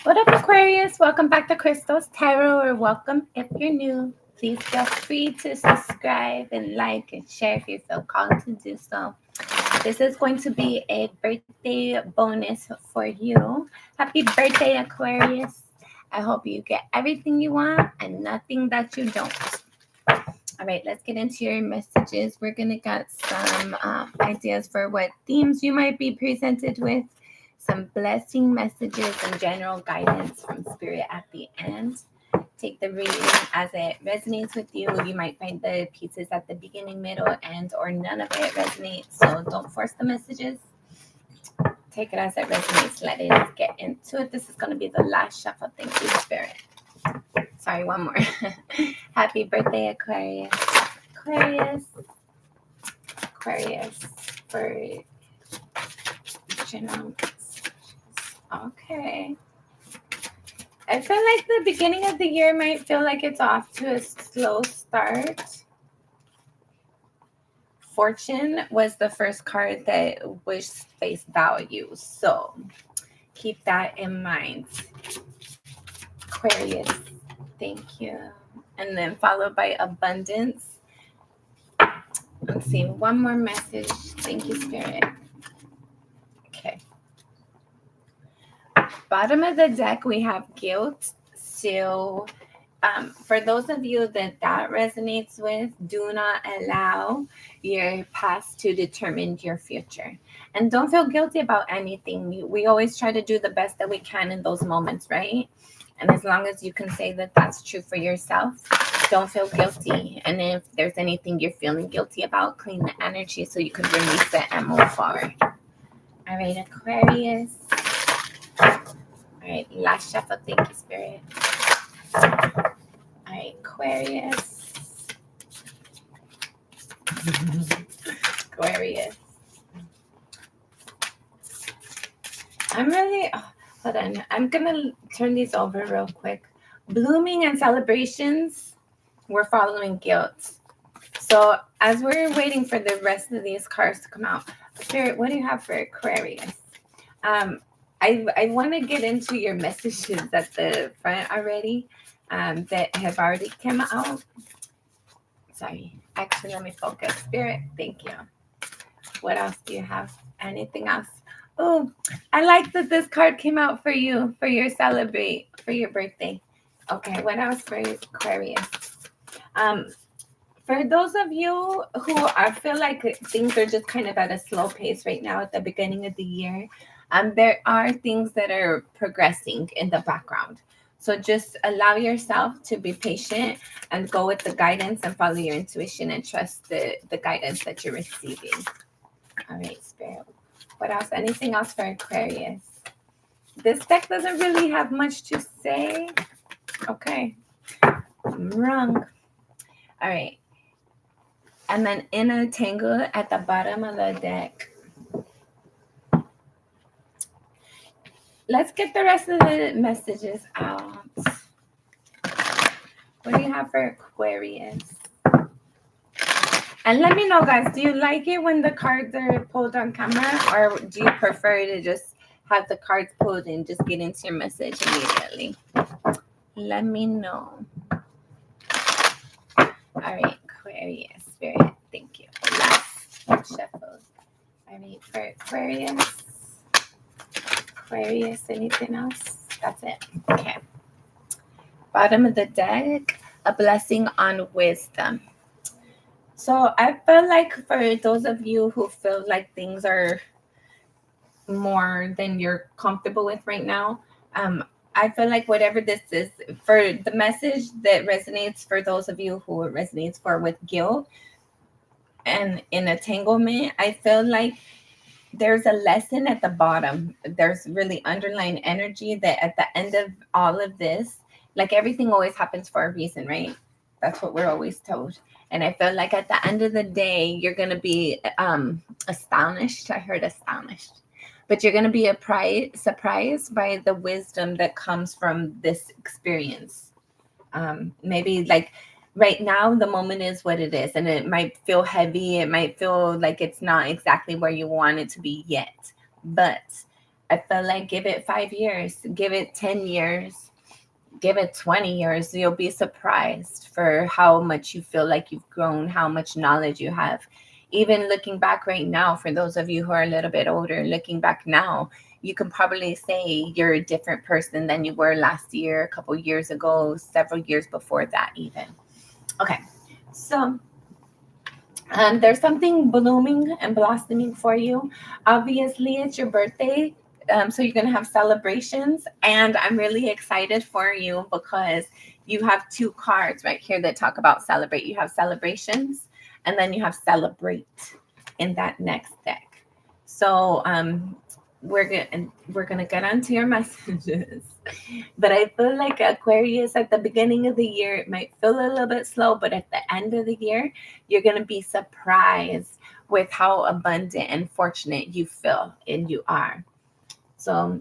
What up, Aquarius? Welcome back to Crystal's Tarot, or welcome if you're new. Please feel free to subscribe and like and share if you feel called to do so. This is going to be a birthday bonus for you. Happy birthday, Aquarius. I hope you get everything you want and nothing that you don't. All right, let's get into your messages. We're going to get some ideas for what themes you might be presented with, some blessing messages and general guidance from Spirit at the end. Take the reading as it resonates with you. You might find the pieces at the beginning, middle, end, or none of it resonate. So don't force the messages. Take it as it resonates. Let it get into it. This is going to be the last shuffle. Thank you, Spirit. Sorry, one more. Happy birthday, Aquarius. Aquarius for general. Okay. I feel like the beginning of the year might feel like it's off to a slow start. Fortune was the first card that was face value. So keep that in mind. Aquarius, thank you. And then followed by abundance. Let's see, one more message. Thank you, Spirit. Okay. Bottom of the deck, we have guilt. So for those of you that resonates with, do not allow your past to determine your future. And don't feel guilty about anything. We always try to do the best that we can in those moments, right? And as long as you can say that that's true for yourself, don't feel guilty. And if there's anything you're feeling guilty about, clean the energy so you can release it and move forward. All right, Aquarius. All right, last shuffle. Thank you, Spirit. All right, Aquarius. Aquarius. Hold on. I'm going to turn these over real quick. Blooming and celebrations, we're following guilt. So as we're waiting for the rest of these cards to come out, Spirit, what do you have for Aquarius? I want to get into your messages at the front already that have already come out. Sorry. Actually, let me focus. Spirit, thank you. What else do you have? Anything else? Oh, I like that this card came out for you, for your birthday. Okay, what else for Aquarius? For those of you who I feel like things are just kind of at a slow pace right now at the beginning of the year, there are things that are progressing in the background. So just allow yourself to be patient and go with the guidance and follow your intuition and trust the guidance that you're receiving. All right, Spirit. What else? Anything else for Aquarius? This deck doesn't really have much to say. Okay. I'm wrong. All right. And then in a tangle at the bottom of the deck. Let's get the rest of the messages out. What do you have for Aquarius? And let me know, guys, do you like it when the cards are pulled on camera, or do you prefer to just have the cards pulled and just get into your message immediately? Let me know. All right, Aquarius, Spirit, thank you. Last shuffle. All right, for Aquarius, anything else? That's it. Okay. Bottom of the deck, a blessing on wisdom. So I feel like for those of you who feel like things are more than you're comfortable with right now, I feel like whatever this is, for the message that resonates for those of you who it resonates for with guilt and in entanglement, I feel like there's a lesson at the bottom. There's really underlying energy that at the end of all of this, like everything always happens for a reason, right? That's what we're always told. And I feel like at the end of the day, you're going to be astonished. I heard astonished. But you're going to be surprised by the wisdom that comes from this experience. Maybe like right now, the moment is what it is. And it might feel heavy. It might feel like it's not exactly where you want it to be yet. But I feel like give it 5 years, give it 10 years, give it 20 years. You'll be surprised for how much you feel like you've grown, how much knowledge you have. Even looking back right now, for those of you who are a little bit older, looking back now, you can probably say you're a different person than you were last year, a couple years ago, several years before that even. Okay, so there's something blooming and blossoming for you. Obviously, it's your birthday. So you're going to have celebrations. And I'm really excited for you because you have two cards right here that talk about celebrate. You have celebrations and then you have celebrate in that next deck. So we're gonna get onto your messages. But I feel like Aquarius at the beginning of the year, it might feel a little bit slow, but at the end of the year, you're going to be surprised with how abundant and fortunate you feel and you are. So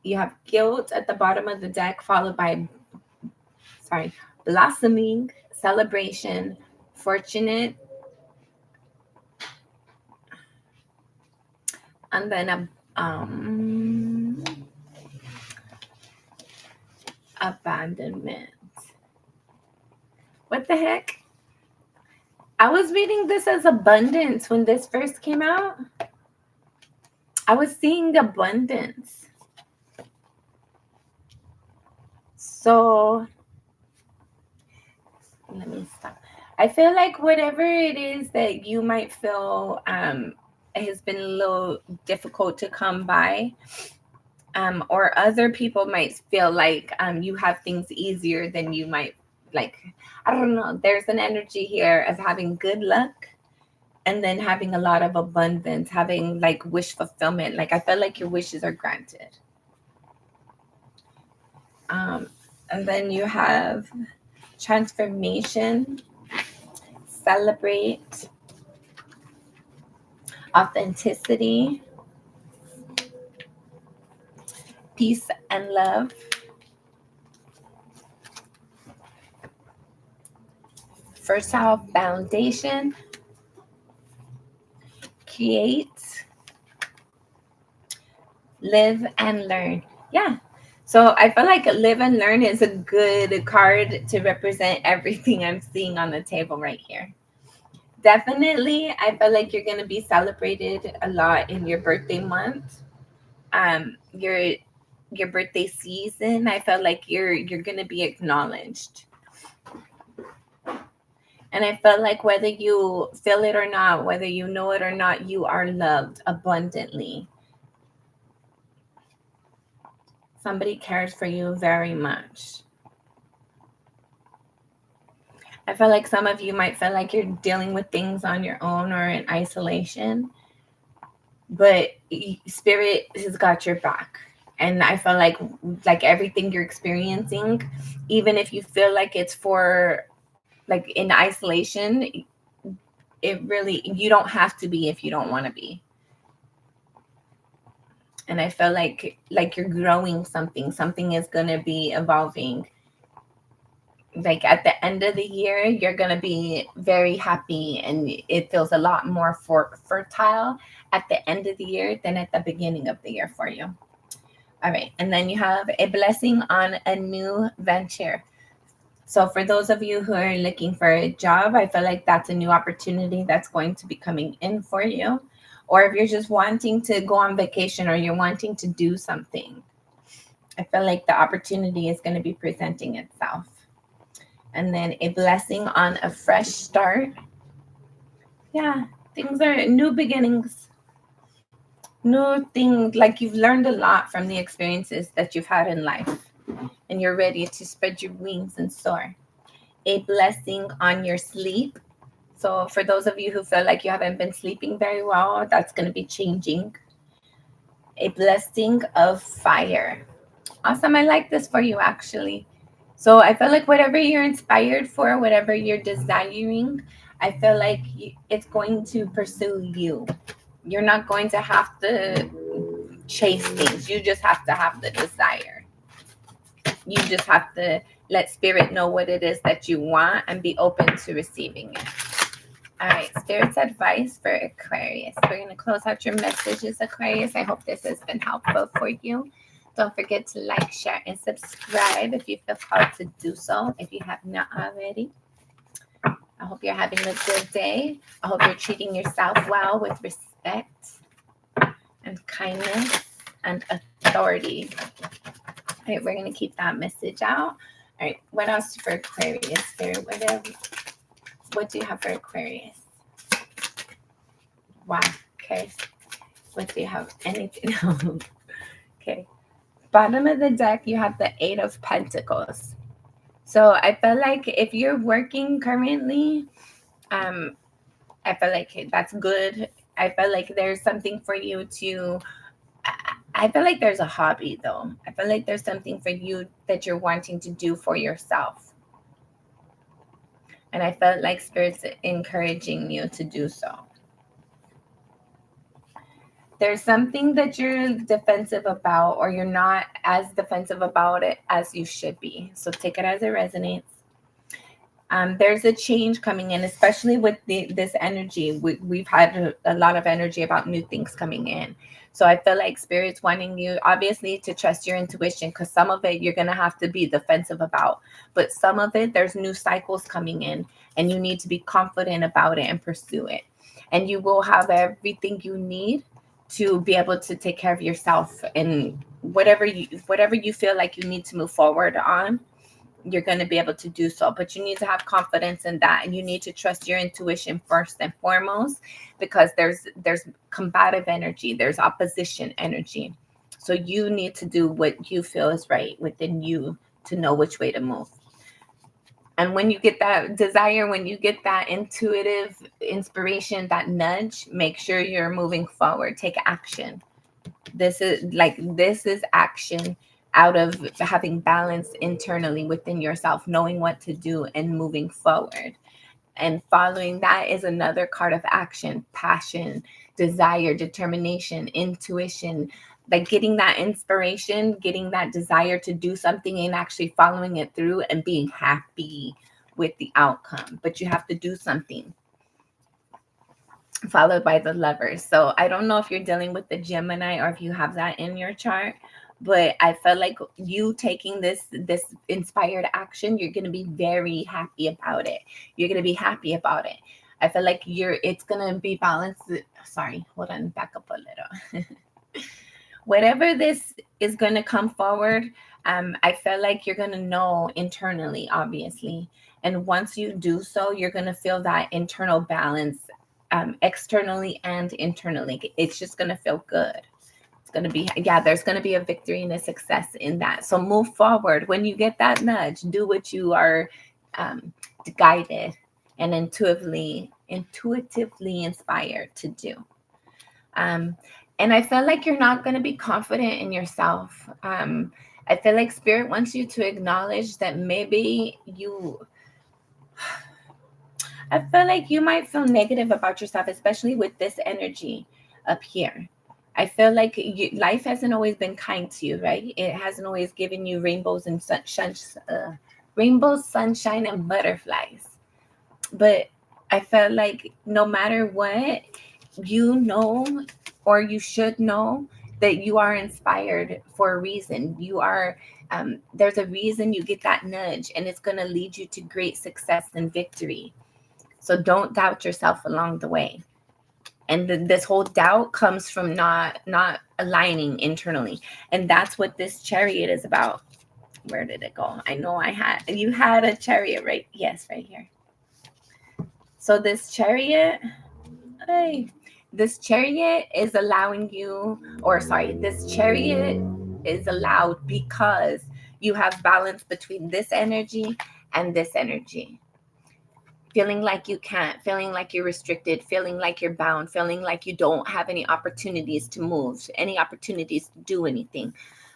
you have guilt at the bottom of the deck, followed by, blossoming, celebration, fortunate, and then abandonment. What the heck? I was reading this as abundance when this first came out. I was seeing abundance. So let me stop. I feel like whatever it is that you might feel has been a little difficult to come by, or other people might feel like you have things easier than you might like. I don't know. There's an energy here of having good luck and then having a lot of abundance, having like wish fulfillment. Like I feel like your wishes are granted. And then you have transformation, celebrate, authenticity, peace and love, fertile foundation, create, live and learn. Yeah. So I feel like live and learn is a good card to represent everything I'm seeing on the table right here. Definitely, I feel like you're going to be celebrated a lot in your birthday month. Your birthday season, I felt like you're going to be acknowledged. And I felt like whether you feel it or not, whether you know it or not, you are loved abundantly. Somebody cares for you very much. I feel like some of you might feel like you're dealing with things on your own or in isolation, but Spirit has got your back. And I feel like everything you're experiencing, even if you feel like it's for like in isolation, it really, you don't have to be if you don't want to be. And I feel like you're growing something is going to be evolving. Like at the end of the year, you're going to be very happy and it feels a lot more fertile at the end of the year than at the beginning of the year for you. All right. And then you have a blessing on a new venture. So for those of you who are looking for a job, I feel like that's a new opportunity that's going to be coming in for you. Or if you're just wanting to go on vacation or you're wanting to do something, I feel like the opportunity is going to be presenting itself. And then a blessing on a fresh start. Yeah, things are new beginnings. New things, like you've learned a lot from the experiences that you've had in life. And you're ready to spread your wings and soar. A blessing on your sleep. So for those of you who feel like you haven't been sleeping very well, that's going to be changing. A blessing of fire. Awesome. I like this for you, actually. So I feel like whatever you're inspired for, whatever you're desiring, I feel like it's going to pursue you. You're not going to have to chase things. You just have to have the desire. You just have to let Spirit know what it is that you want and be open to receiving it. All right, Spirit's advice for Aquarius. We're going to close out your messages, Aquarius. I hope this has been helpful for you. Don't forget to like, share, and subscribe if you feel called to do so, if you have not already. I hope you're having a good day. I hope you're treating yourself well with respect and kindness and authority. All right, we're going to keep that message out. All right, what else for Aquarius? Spirit, what do you have for Aquarius? Wow. Okay. What do you have? Anything else? Okay. Bottom of the deck, you have the Eight of Pentacles. So I feel like if you're working currently, I feel like that's good. I feel like there's something for you to. I feel like there's a hobby though. I feel like there's something for you that you're wanting to do for yourself. And I felt like Spirit's encouraging you to do so. There's something that you're defensive about, or you're not as defensive about it as you should be. So take it as it resonates. There's a change coming in, especially with this energy. We've had a lot of energy about new things coming in. So I feel like Spirit's wanting you, obviously, to trust your intuition, because some of it you're going to have to be defensive about. But some of it, there's new cycles coming in, and you need to be confident about it and pursue it. And you will have everything you need to be able to take care of yourself, and whatever you feel like you need to move forward on, you're going to be able to do so. But you need to have confidence in that, and you need to trust your intuition first and foremost, because there's combative energy, there's opposition energy. So you need to do what you feel is right within you to know which way to move. And when you get that desire, when you get that intuitive inspiration, that nudge, make sure you're moving forward. Take action. This is action out of having balance internally within yourself, knowing what to do and moving forward. And following that is another card of action: passion, desire, determination, intuition. Like getting that inspiration, getting that desire to do something and actually following it through and being happy with the outcome. But you have to do something. Followed by the Lovers. So I don't know if you're dealing with the Gemini or if you have that in your chart, but I felt like you taking this inspired action, you're going to be very happy about it. You're going to be happy about it. I feel like it's going to be balanced. Sorry, hold on, back up a little. Whatever this is going to come forward, I feel like you're going to know internally, obviously. And once you do so, you're going to feel that internal balance, externally and internally. It's just going to feel good. It's going to be, there's going to be a victory and a success in that. So move forward. When you get that nudge, do what you are guided and intuitively inspired to do. And I feel like you're not going to be confident in yourself. I feel like Spirit wants you to acknowledge that maybe I feel like you might feel negative about yourself, especially with this energy up here. I feel like life hasn't always been kind to you, right? It hasn't always given you rainbows and sunshine, and butterflies. But I felt like no matter what, you know, or you should know, that you are inspired for a reason. You are, there's a reason you get that nudge, and it's going to lead you to great success and victory. So don't doubt yourself along the way. And this whole doubt comes from not aligning internally. And that's what this Chariot is about. Where did it go? I know you had a Chariot, right? Yes, right here. So this Chariot is allowing you, this Chariot is allowed because you have balance between this energy and this energy. Feeling like you can't, feeling like you're restricted, feeling like you're bound, feeling like you don't have any opportunities to move, any opportunities to do anything.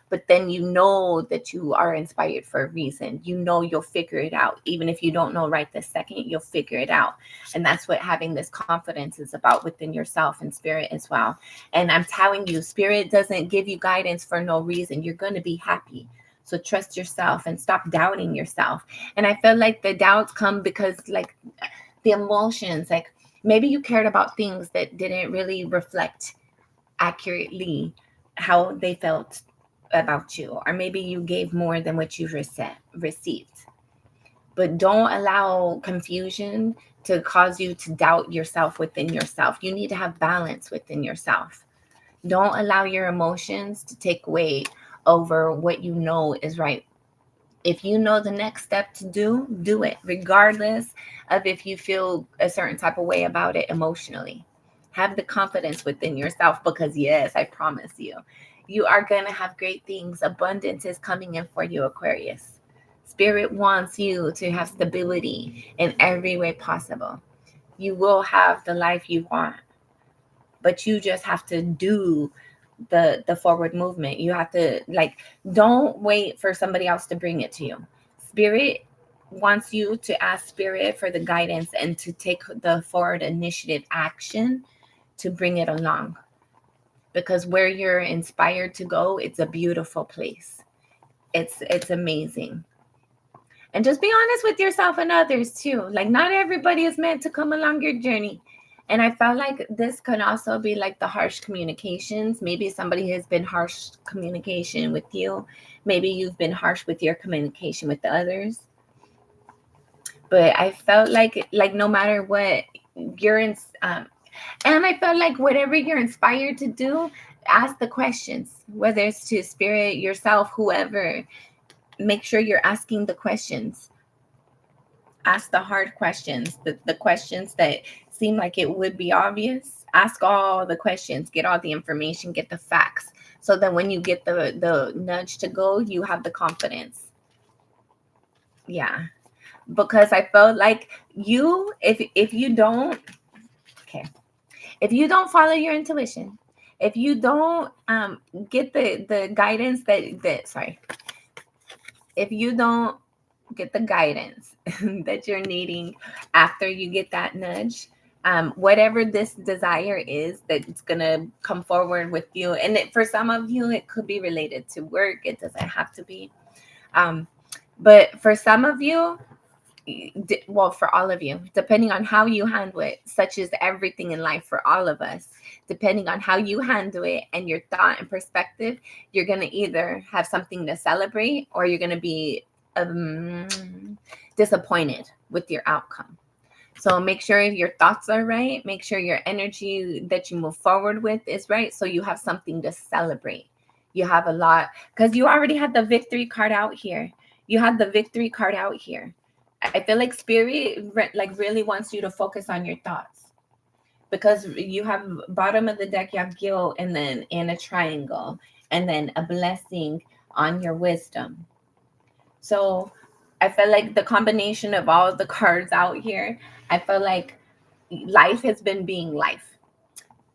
But then you know that you are inspired for a reason. You know you'll figure it out. Even if you don't know right this second, you'll figure it out. And that's what having this confidence is about within yourself and Spirit as well. And I'm telling you, Spirit doesn't give you guidance for no reason. You're going to be happy. So trust yourself and stop doubting yourself. And I feel like the doubts come because like the emotions, like Maybe you cared about things that didn't really reflect accurately how they felt about you, or maybe you gave more than what you received. But don't allow confusion to cause you to doubt yourself within yourself. You need to have balance within yourself. Don't allow your emotions to take weight over what you know is right. If you know the next step to do it, regardless of if you feel a certain type of way about it emotionally. Have the confidence within yourself, because yes, I promise you, you are going to have great things. Abundance is coming in for you, Aquarius. Spirit wants you to have stability in every way possible. You will have the life you want, but you just have to do the forward movement. You have to, like, don't wait for somebody else to bring it to you. Spirit wants you to ask Spirit for the guidance and to take the forward initiative action to bring it along, because where you're inspired to go, it's a beautiful place. It's amazing. And just be honest with yourself and others too. Like, not everybody is meant to come along your journey. And I felt like this could also be like the harsh communications. Maybe somebody has been harsh communication with you. Maybe you've been harsh with your communication with the others. But I felt like no matter what you're in, and I felt like whatever you're inspired to do, ask the questions, whether it's to Spirit, yourself, whoever. Make sure you're asking the questions. Ask the hard questions, the questions that seem like it would be obvious. Ask all the questions, get all the information, get the facts, so that when you get the nudge to go, you have the confidence. Yeah, because I felt like you, if you don't, okay, if you don't follow your intuition, if you don't get the guidance that sorry, if you don't get the guidance that you're needing after you get that nudge, whatever this desire is that's going to come forward with you. And for some of you, it could be related to work. It doesn't have to be. But for some of you, well, for all of you, depending on how you handle it, such as everything in life for all of us, depending on how you handle it and your thought and perspective, you're going to either have something to celebrate, or you're going to be disappointed with your outcome. So make sure your thoughts are right. Make sure your energy that you move forward with is right, so you have something to celebrate. You have a lot, because you already had the victory card out here. You had the victory card out here. I feel like Spirit like really wants you to focus on your thoughts, because you have bottom of the deck, you have guilt, and then in a triangle, and then a blessing on your wisdom. So I feel like the combination of all the cards out here, I feel like life has been being life,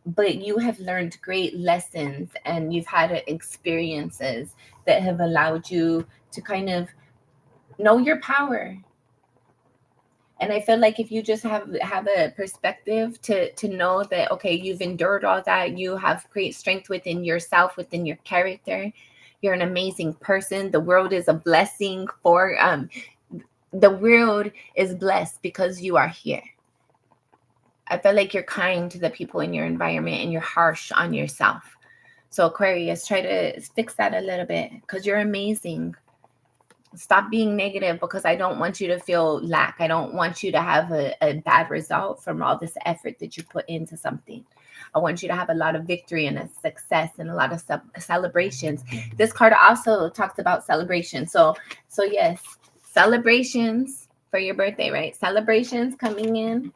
but you have learned great lessons and you've had experiences that have allowed you to kind of know your power. And I feel like if you just have a perspective to know that, okay, you've endured all that, you have great strength within yourself, within your character, you're an amazing person. The world is a blessing for the world is blessed because you are here. I feel like you're kind to the people in your environment and you're harsh on yourself. So Aquarius, try to fix that a little bit, because you're amazing. Stop being negative, because I don't want you to feel lack. I don't want you to have a bad result from all this effort that you put into something. I want you to have a lot of victory and a success and a lot of celebrations. This card also talks about celebration. So yes, celebrations for your birthday, right? Celebrations coming in.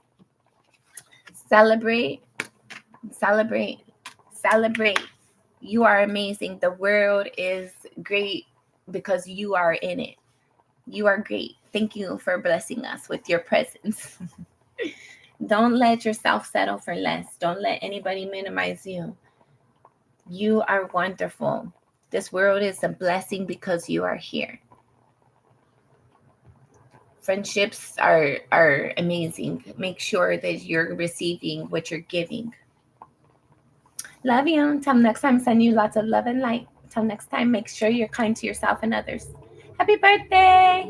Celebrate, celebrate, celebrate. You are amazing. The world is great because you are in it. You are great. Thank you for blessing us with your presence. Don't let yourself settle for less. Don't let anybody minimize you. You are wonderful. This world is a blessing because you are here. Friendships are amazing. Make sure that you're receiving what you're giving. Love you. Until next time, send you lots of love and light. Until next time, make sure you're kind to yourself and others. Happy birthday!